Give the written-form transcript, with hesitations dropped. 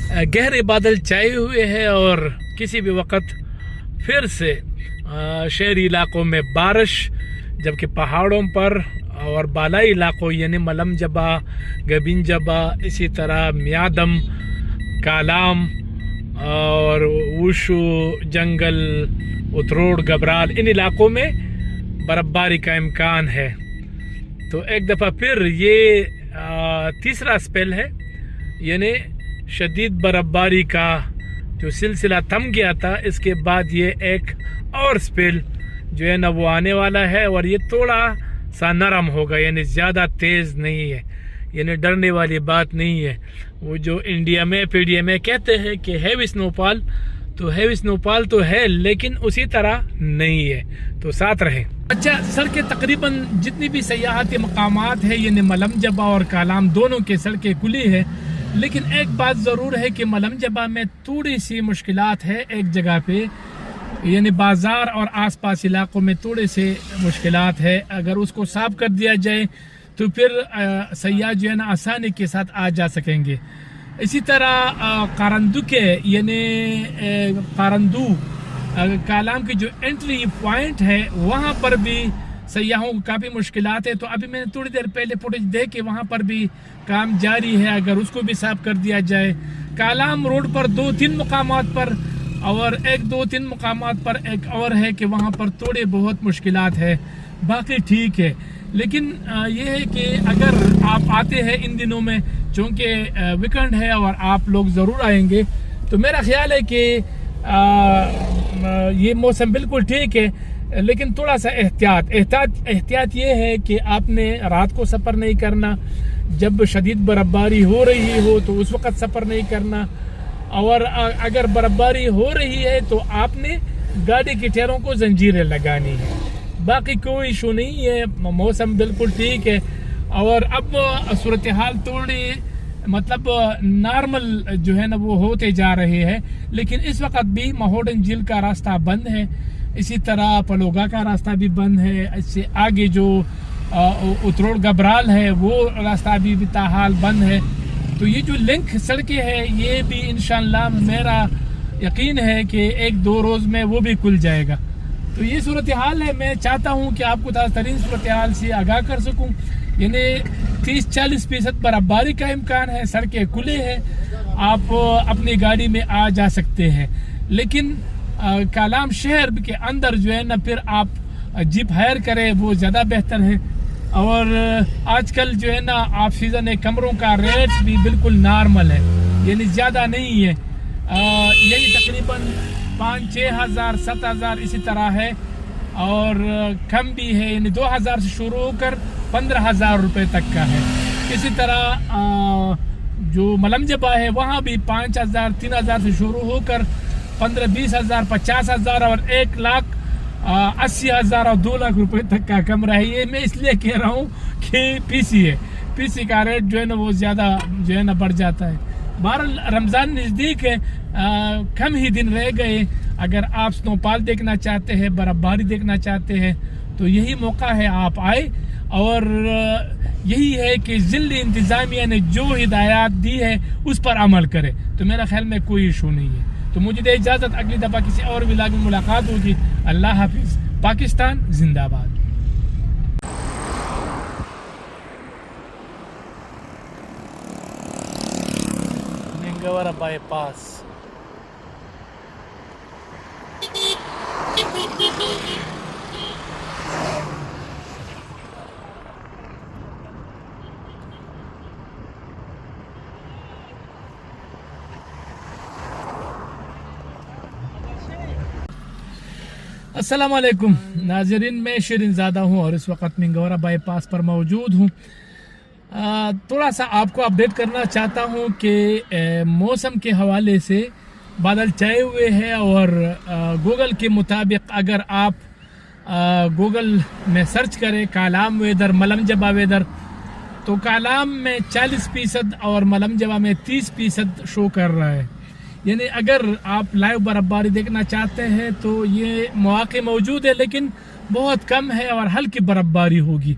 गहरे बादल छाए हुए हैं और किसी भी वक्त फिर से शहरी इलाकों में बारिश, जबकि पहाड़ों पर और बालाई इलाकों यानी मलम जबा, गबिन जबा, इसी तरह मियादम, कालाम और वुशु जंगल, उतरोड़, गबराल, इन इलाकों में बर्फबारी का इम्कान है। तो एक दफ़ा फिर ये तीसरा स्पेल है, यानी शदीद बर्फबारी का जो सिलसिला थम गया था, इसके बाद ये एक और स्पेल जो है ना वो आने वाला है और ये थोड़ा सा नरम होगा, यानी ज़्यादा तेज़ नहीं है, यानी डरने वाली बात नहीं है। वो जो इंडिया में पीडिया में कहते हैं कि हैवी स्नोफॉल, तो हैवी स्नोफॉल तो है लेकिन उसी तरह नहीं है, तो साथ रहें। अच्छा, सड़कें तकरीबन जितनी भी सयाहती मकामात है यानी मलम जबा और कालाम दोनों के सड़कें खुली है, लेकिन एक बात ज़रूर है कि मलम जबा में थोड़ी सी मुश्किलात है एक जगह पे, यानी बाज़ार और आसपास इलाकों में थोड़े से मुश्किलात है। अगर उसको साफ कर दिया जाए तो फिर सयाह जो है ना आसानी के साथ आ जा सकेंगे। इसी तरह कारंदू के यानी कारंदू कालाम की जो एंट्री पॉइंट है वहाँ पर भी सयाहों को काफ़ी मुश्किलात है। तो अभी मैंने थोड़ी देर पहले फुटेज देखे, वहाँ पर भी काम जारी है, अगर उसको भी साफ कर दिया जाए। कालाम रोड पर 2-3 मुकामात पर और 1-2-3 मुकामात पर एक और है कि वहाँ पर थोड़े बहुत मुश्किलात है, बाकी ठीक है। लेकिन ये है कि अगर आप आते हैं इन दिनों में, चूँकि वीकेंड है और आप लोग ज़रूर आएंगे, तो मेरा ख्याल है कि ये मौसम बिल्कुल ठीक है, लेकिन थोड़ा सा एहतियात ये है कि आपने रात को सफ़र नहीं करना, जब शदीद बर्फबारी हो रही हो तो उस वक़्त सफ़र नहीं करना, और अगर बर्फबारी हो रही है तो आपने गाड़ी के टायरों को जंजीरें लगानी है। बाकी कोई इशू नहीं है, मौसम बिल्कुल ठीक है। और अब सूरत हाल थोड़ी मतलब नॉर्मल जो है ना वो होते जा रहे हैं, लेकिन इस वक्त भी महोडन झील का रास्ता बंद है, इसी तरह पलोगा का रास्ता भी बंद है। इससे आगे जो उतरोड़ गबराल है वो रास्ता भी ताहाल बंद है। तो ये जो लिंक सड़कें हैं ये भी इंशाअल्लाह मेरा यकीन है कि 1-2 रोज़ में वो भी खुल जाएगा। तो ये सूरत हाल है। मैं चाहता हूँ कि आपको ताज़ा तरीन सूरत हाल से आगाह कर सकूँ, यानी 30-40% बर्फबारी का इम्कान है, सड़कें खुले हैं, आप अपनी गाड़ी में आ जा सकते हैं। लेकिन कालाम शहर के अंदर जो है ना फिर आप जीप हायर करें, वो ज़्यादा बेहतर है। और आजकल जो है ना आप सीज़न कमरों का रेट्स भी बिल्कुल नॉर्मल है, यानी ज़्यादा नहीं है, यही तकरीबन 5-6 हज़ार 7 हज़ार इसी तरह है, और कम भी है, यानी 2,000 से शुरू होकर 15,000 रुपये तक का है। इसी तरह जो मलम जबा है वहाँ भी 5,000 3,000 से शुरू होकर 15-20 हज़ार 50 हज़ार और 1,80,000 और 2 लाख रुपए तक का कमरा है। ये मैं इसलिए कह रहा हूँ कि पीसी का रेट जो है ना वो ज़्यादा जो है ना बढ़ जाता है। बहरहाल रमज़ान नज़दीक है, कम ही दिन रह गए। अगर आप स्नोफॉल देखना चाहते हैं, बर्फबारी देखना चाहते हैं, तो यही मौका है, आप आए। और यही है कि ज़िले इंतज़ामिया ने जो हिदायत दी है उस पर अमल करें, तो मेरा ख्याल में कोई इशू नहीं है। तो मुझे दे इजाज़त, अगली दफ़ा किसी और व्लॉग में मुलाकात होगी। अल्लाह हाफिज़। पाकिस्तान जिंदाबाद। Mingawara bypass. अस्सलाम वालेकुम नाज़रीन, मैं शिरीन ज़ादा हूँ और इस वक्त मिंगवरा बाईपास पर मौजूद हूँ। थोड़ा सा आपको अपडेट करना चाहता हूँ कि मौसम के हवाले से बादल छाए हुए हैं, और गूगल के मुताबिक अगर आप गूगल में सर्च करें कालाम वेदर, मलम जबा वेदर, तो कालाम में 40% और मलम जबा में 30% शो कर रहा है। यानी अगर आप लाइव बर्फबारी देखना चाहते हैं तो ये मौके मौजूद है, लेकिन बहुत कम है और हल्की बर्फबारी होगी।